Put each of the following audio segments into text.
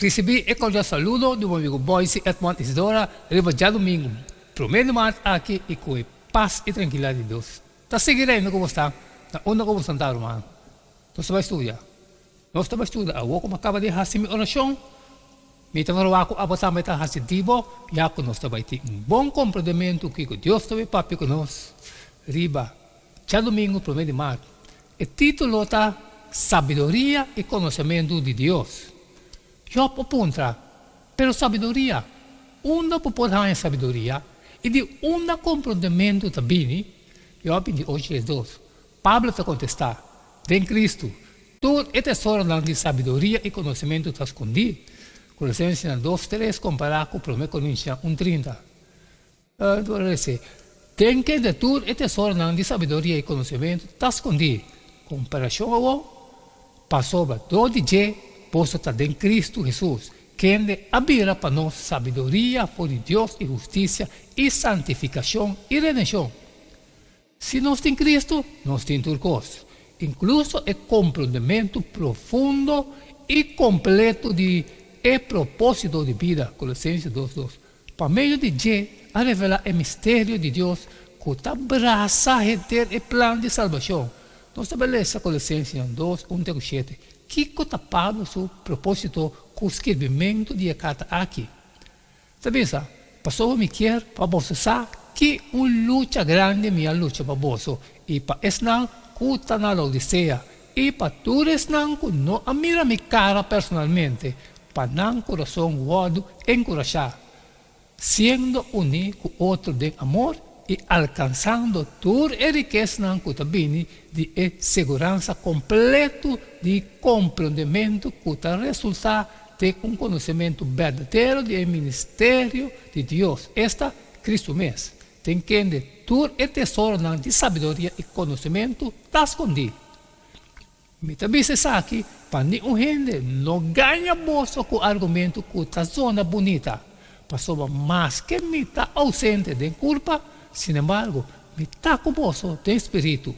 Recebi e cordial saludo do meu amigo Boyce Edmond Isidora, arriba já domingo. Prometo mais aqui e com paz e tranquilidade de Deus. Tá seguindo como está? Na onda como está, irmão? Você vai estudar? Nós estamos estudando. Eu como acaba de fazer minha oração. Me estava falando a você vai estar fazendo tipo, já que nós vai ter bom comportamento que Deus também papi conosco. Riba, já domingo prometo mais. O título está Sabedoria e Conhecimento de Deus. Eu aponto, pero sabedoria, uma população sabedoria e de um comportamento também, eu aprendi hoje os dois. Pablo está contestar, em Cristo, todo é tesouro de sabedoria e conhecimento está escondido. Colossenses 2:3 comparado com 1 Coríntios 1:30. Tem que de tudo é tesouro de sabedoria e conhecimento está escondido. Comparação ao passou para todo dia posso estar em Cristo Jesus, quem abrirá para nós sabedoria, for de Deus e justiça e santificação e redenção. Se nós temos Cristo, nós temos tudo coisa, incluso o comprometimento profundo e completo de propósito de vida, Colossenses 2:2. Para meio de Deus, a revelar o mistério de Deus, que abraça o plano de salvação. Nós estabelecemos Colossenses 2:1-7. Que tapado seu propósito com o escrevimento de carta aqui. Sabe isso? Passou me quer para você saber que uma luta grande minha luta para você e para esnan que na Odisseia e para tu esnan que não mira minha cara personalmente para não coração guardo encorajar, sendo unido com outro de amor e alcançando toda a riqueza que também de segurança completo de compreendimento que resulta de conhecimento verdadeiro do ministério de Deus. Esta Cristo mesmo. Tem que de todo o tesouro de sabedoria e conhecimento está escondido. Me também se sabe para nenhum gente não ganha bolsa com o argumento que está zona bonita. Passou mais que me está ausente de culpa. Sin embargo, me está com bolso de espírito,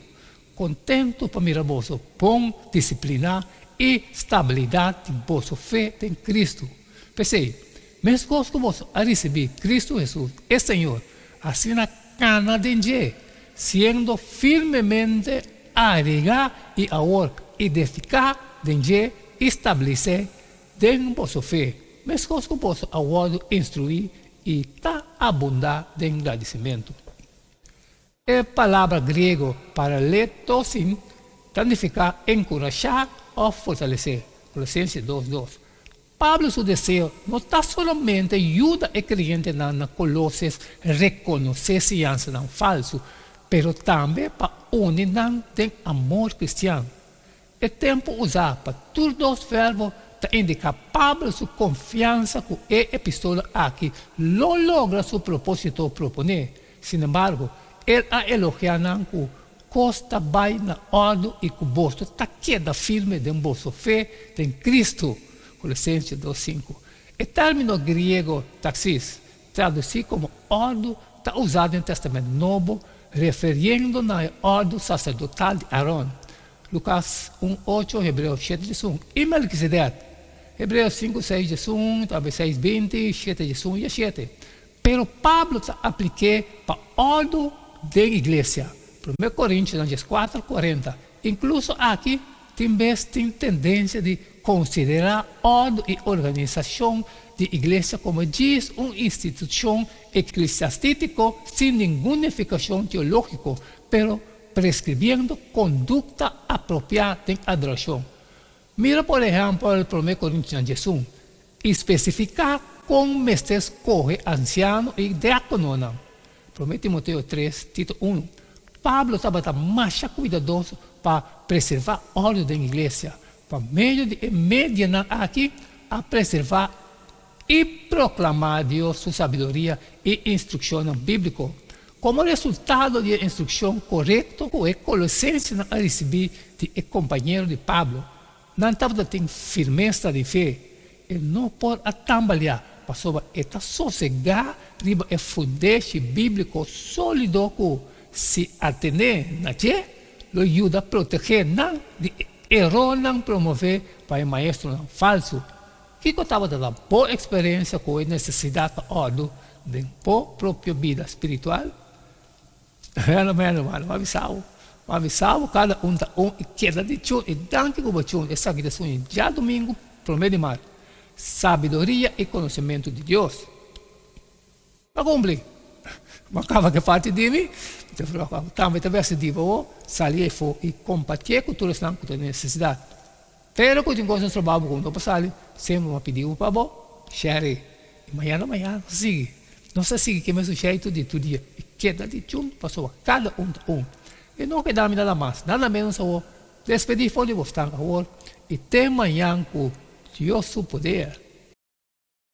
contento para mirar bolso, bom disciplina e estabilidade de bolso fé em Cristo. Pensei, mesmo que bolso a receber Cristo Jesus, é Senhor, assim na cana de Deus, sendo firmemente arraigar e agora edificar de Deus, estabelecer de bolso fé, mesmo que bolso agora instruir e está abundar de agradecimento. A palavra grego para letosin significa encorajar ou fortalecer. Colossenses 2:2. Pablo, seu desejo, não está somente ajuda o cliente na Colosses reconhecer ciência não falso, mas também para unir tem amor cristiano. É tempo usar para todos os verbos para indicar Pablo sua confiança que a epístola aqui não logra seu propósito proponer. Sin embargo, ele a elogiar que costa vai na ordem e que o bolso está queda firme de bolso fé em Cristo. Colossenses 2:5. O término grego taxis, traduzido como ordem, está usado no Testamento Novo, referindo na ordem sacerdotal de Arão. Lucas 1:8, Hebreus 7:1. E Melquisedeque. Hebreus 5:6, talvez 6:20, 7:1 e 7. Pero Pablo aplica para a ordem da igreja. 1 Coríntios 4:40. Incluso aqui, tem tendência de considerar ordem e organização de igreja como diz uma instituição eclesiástica sem nenhuma unificação teológica, pero prescrevendo conduta apropriada em adoração. Mira, por exemplo, o 1 Coríntios 1, especificar como mestres corre anciano e diácono. 1 Timoteo 3, Tito 1. Pablo estava mais cuidadoso para preservar a ordem da igreja, para meio de medianar aqui a preservar e proclamar Deus sua sabedoria e instrução bíblica. Como resultado da instrução correta que o Colossenses a receber de companheiro de Pablo, não estava tendo firmeza de fé, ele não pode tambalear, para estar sossegado riba o fundamento bíblico sólido que se atender na Deus, lo ajuda a proteger não de erro não promover para o maestro não falso, que eu estava dando boa experiência com a necessidade de própria vida espiritual. Mano, avisava cada e queda de chão, e danke com o chão, essa que sonha já domingo, prometo mais, sabedoria e conhecimento de Deus. Mas cumpre, mas acaba que parte de mim, também se diva, salir e compartilhar com todos os que têm necessidade. Pero quando nós trabalhamos com o passado, sempre me pediu para você, share, amanhã, siga. Não se siga que mesmo jeito de todo dia, e queda de chão, passou cada um. E não queda nada mais, nada menos a despedir fora de você, e tem amanhã com Deus o poder.